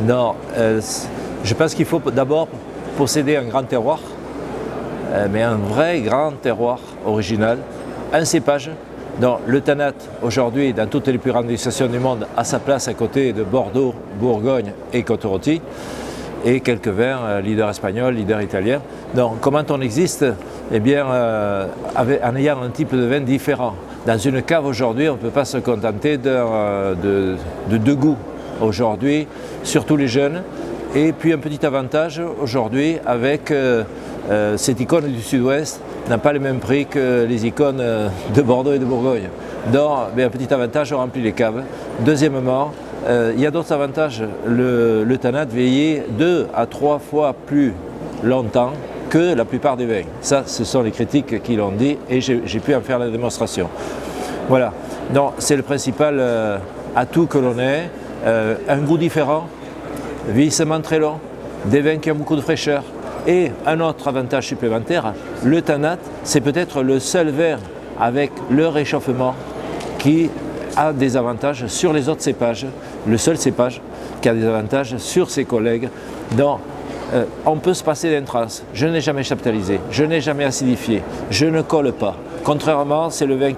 Non, je pense qu'il faut d'abord posséder un grand terroir, mais un vrai grand terroir original, un cépage. Donc, le Tannat, aujourd'hui, dans toutes les plus grandes dégustations du monde, a sa place à côté de Bordeaux, Bourgogne et Côte-Rôtie, et quelques vins, leader espagnol, leader italien. Donc, comment on existe? Eh bien, en ayant un type de vin différent. Dans une cave aujourd'hui, on ne peut pas se contenter de deux goûts. Aujourd'hui, surtout les jeunes. Et puis un petit avantage aujourd'hui avec cette icône du Sud-Ouest n'a pas le même prix que les icônes de Bordeaux et de Bourgogne. Donc, un petit avantage, on remplit les caves. Deuxièmement, il y a d'autres avantages. Le Tannat vieillit 2 à 3 fois plus longtemps que la plupart des vins. Ça, ce sont les critiques qui l'ont dit et j'ai pu en faire la démonstration. Voilà, donc c'est le principal atout que l'on ait. Un goût différent, vieillissement très long, des vins qui ont beaucoup de fraîcheur. Et un autre avantage supplémentaire, le Tannat, c'est peut-être le seul vin avec le réchauffement qui a des avantages sur les autres cépages, le seul cépage qui a des avantages sur ses collègues. Donc, on peut se passer d'un trace. Je n'ai jamais chaptalisé, je n'ai jamais acidifié, je ne colle pas. Contrairement, c'est le vin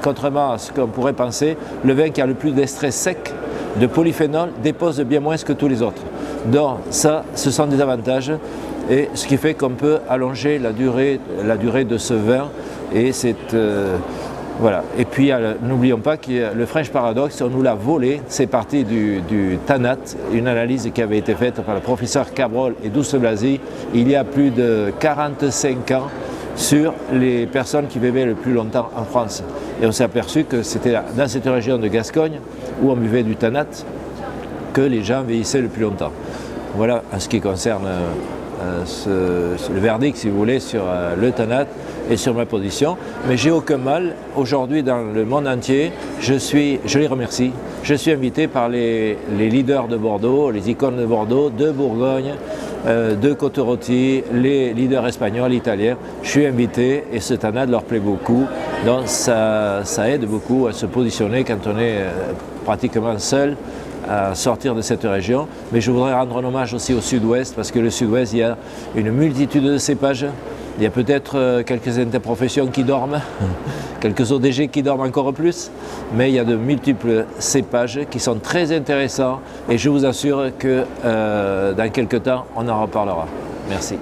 contrairement à ce qu'on pourrait penser, le vin qui a le plus d'extrait sec de polyphénol dépose bien moins que tous les autres. Donc ça, ce sont des avantages, et ce qui fait qu'on peut allonger la durée de ce vin. Et c'est voilà. Et puis n'oublions pas que le French Paradox, on nous l'a volé, c'est parti du Tannat, une analyse qui avait été faite par le professeur Cabrol et Douce Blazy il y a plus de 45 ans sur les personnes qui vivaient le plus longtemps en France. Et on s'est aperçu que c'était dans cette région de Gascogne, où on buvait du Tannat, que les gens vieillissaient le plus longtemps. Voilà en ce qui concerne le verdict, si vous voulez, sur le Tannat et sur ma position. Mais j'ai aucun mal. Aujourd'hui, dans le monde entier, je les remercie. Je suis invité par les leaders de Bordeaux, les icônes de Bordeaux, de Bourgogne, de Côte-Rôtie, les leaders espagnols, italiens. Je suis invité et ce Tannat leur plaît beaucoup. Donc ça aide beaucoup à se positionner quand on est pratiquement seul à sortir de cette région. Mais je voudrais rendre un hommage aussi au Sud-Ouest, parce que le Sud-Ouest, il y a une multitude de cépages. Il y a peut-être quelques interprofessions qui dorment, quelques ODG qui dorment encore plus, mais il y a de multiples cépages qui sont très intéressants et je vous assure que dans quelques temps, on en reparlera. Merci.